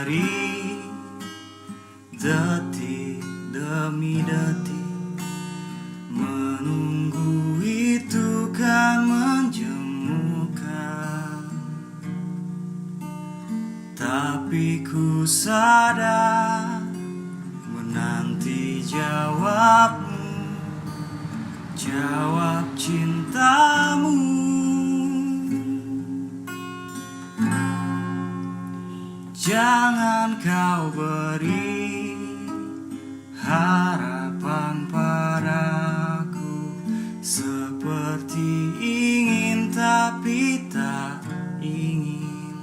hari, detik demi detik, menunggu itu kan menjemukan. Tapi ku sadar menanti jawabmu, jawab cintamu. Jangan kau beri harapan padaku, seperti ingin tapi tak ingin.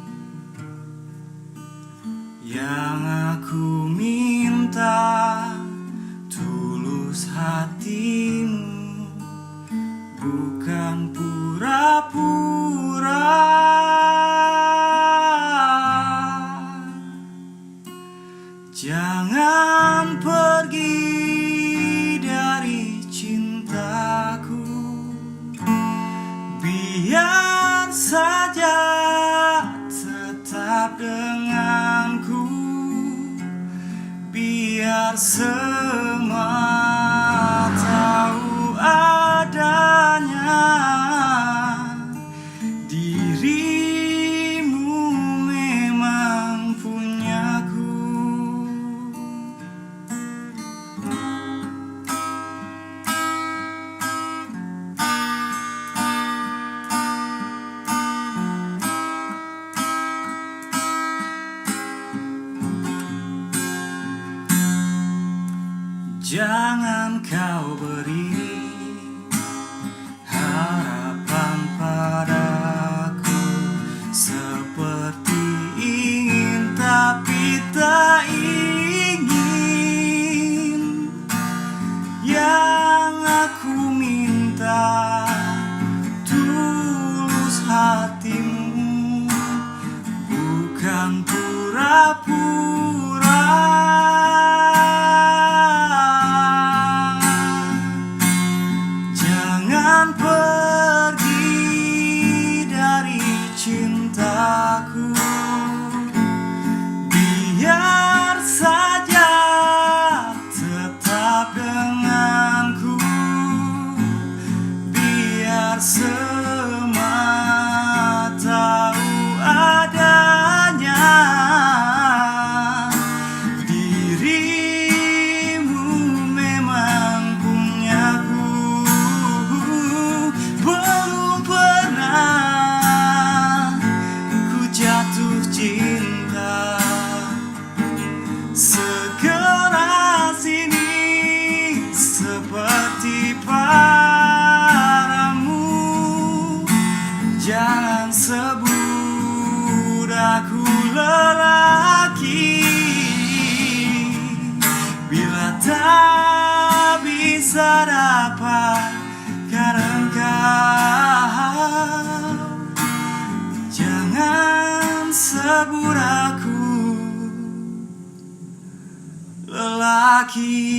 Yang aku minta tulus hatimu, bukan pura-pura. Jangan pergi dari cintaku, biar saja tetap denganku, biar semua tahu adanya dirimu memang punyaku. Jangan kau beri harapan padaku, seperti ingin tapi tak ingin. Yang aku minta tulus hatimu, bukan pura-pura. Jangan pergi dari cintaku, biar saja tetap denganku, biar semua tahu adanya dirimu memang punyaku. Belum pernah ku jatuh cinta sekeras ini seperti padamu. Jangan sebut aku lelaki bila tak bisa dapatkan engkau. Jangan sebut aku lelaki.